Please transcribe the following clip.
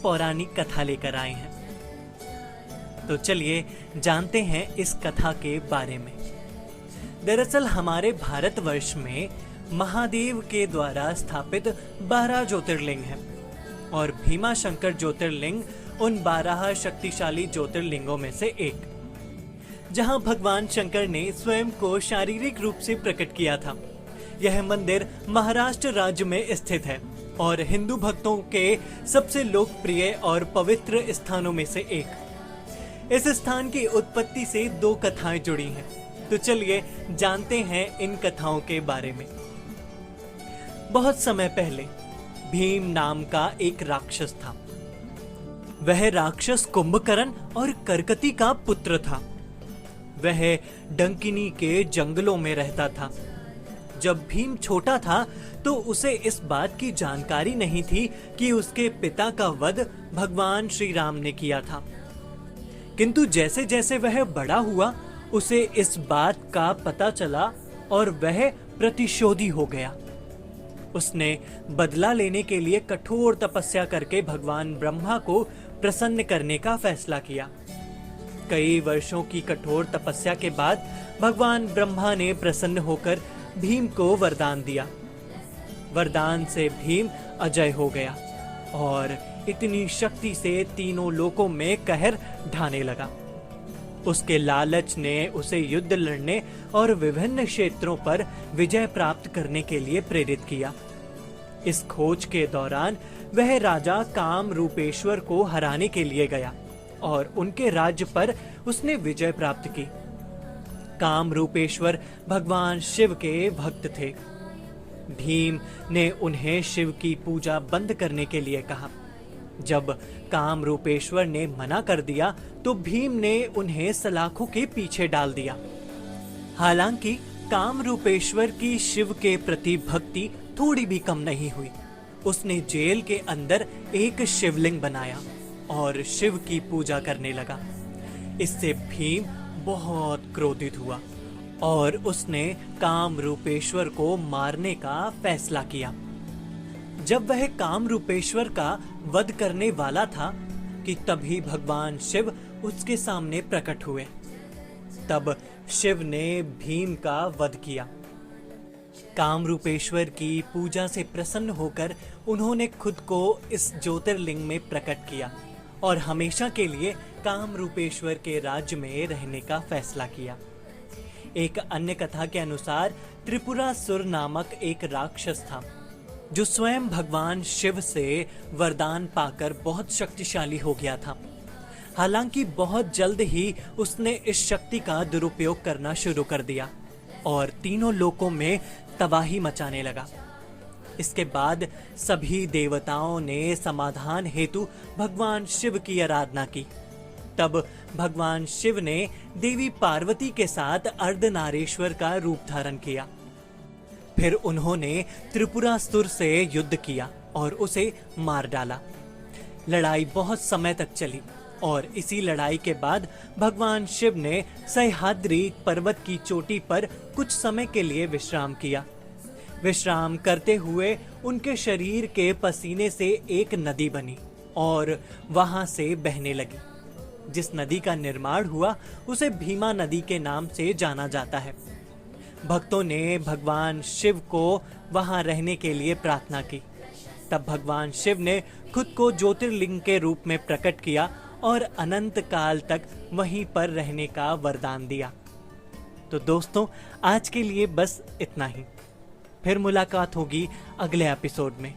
पौराणिक कथा लेकर आए हैं। तो चलिए जानते हैं इस कथा के बारे में। दरअसल हमारे भारतवर्ष में महादेव के द्वारा स्थापित 12 ज्योतिर्लिंग हैं और भीमाशंकर ज्योतिर्लिंग उन 12 शक्तिशाली ज्योतिर्लिंगों में से एक, जहां भगवान शंकर ने स्वयं को शारीरिक रूप से प्रकट किया था। यह मंदिर महाराष्ट्र राज्य में स्थित है और हिंदू भक्तों के सबसे लोकप्रिय और पवित्र स्थानों में से एक। इस स्थान की उत्पत्ति से 2 कथाएं जुड़ी हैं, तो चलिए जानते हैं इन कथाओं के बारे में। बहुत समय पहले भीम नाम का एक राक्षस था। वह राक्षस कुंभकर्ण और करकती का पुत्र था। वह डंकिनी के जंगलों में रहता था। जब भीम छोटा था तो उसे इस बात की जानकारी नहीं थी कि उसके पिता का वध भगवान श्री राम ने किया था। किंतु जैसे जैसे वह बड़ा हुआ उसे इस बात का पता चला और वह प्रतिशोधी हो गया। उसने बदला लेने के लिए कठोर तपस्या करके भगवान ब्रह्मा को प्रसन्न करने का फैसला किया। कई वर्षों की कठोर तपस्या के बाद भगवान ब्रह्मा ने प्रसन्न होकर भीम को वरदान दिया। वरदान से भीम अजय हो गया और इतनी शक्ति से तीनों लोकों में कहर ढाने लगा। उसके लालच ने उसे युद्ध लड़ने और विभिन्न क्षेत्रों पर विजय प्राप्त करने के लिए प्रेरित किया। इस खोज के दौरान वह राजा काम रूपेश्वर को हराने के लिए गया और उनके राज्य पर उसने विजय प्राप्त की। काम रूपेश्वर भगवान शिव के भक्त थे। भीम ने उन्हें शिव की पूजा बंद करने के लिए कहा। जब काम रूपेश्वर ने मना कर दिया तो भीम ने उन्हें सलाखों के पीछे डाल दिया। हालांकि काम रूपेश्वर की शिव के प्रति भक्ति थोड़ी भी कम नहीं हुई। उसने जेल के अंदर एक शिवलिंग बनाया और शिव की पूजा करने लगा। इससे भीम बहुत क्रोधित हुआ और उसने काम रूपेश्वर को मारने का फैसला किया। जब वह काम रूपेश्वर का वध करने वाला था कि तभी भगवान शिव उसके सामने प्रकट हुए। तब शिव ने भीम का वध किया। काम रूपेश्वर की पूजा से प्रसन्न होकर उन्होंने खुद को इस ज्योतिर्लिंग में प्रकट किया और हमेशा के लिए काम रूपेश्वर के राज्य में रहने का फैसला किया। एक अन्य कथा के अनुसार त्रिपुरासुर नामक एक राक्षस था जो स्वयं भगवान शिव से वरदान पाकर बहुत शक्तिशाली हो गया था। हालांकि बहुत जल्द ही उसने इस शक्ति का दुरुपयोग करना शुरू कर दिया और तीनों लोकों में तबाही मचाने लगा। इसके बाद सभी देवताओं ने समाधान हेतु भगवान शिव की आराधना की। तब भगवान शिव ने देवी पार्वती के साथ अर्धनारीश्वर का रूप धारण किया। फिर उन्होंने त्रिपुरासुर से युद्ध किया और उसे मार डाला। लड़ाई बहुत समय तक चली और इसी लड़ाई के बाद भगवान शिव ने सह्याद्री पर्वत की चोटी पर कुछ समय के लिए विश्राम किया। विश्राम करते हुए उनके शरीर के पसीने से एक नदी बनी और वहां से बहने लगी। जिस नदी का निर्माण हुआ उसे भीमा नदी के नाम से जाना जाता है। भक्तों ने भगवान शिव को वहां रहने के लिए प्रार्थना की। तब भगवान शिव ने खुद को ज्योतिर्लिंग के रूप में प्रकट किया और अनंत काल तक वहीं पर रहने का वरदान दिया। तो दोस्तों, आज के लिए बस इतना ही। फिर मुलाकात होगी अगले एपिसोड में।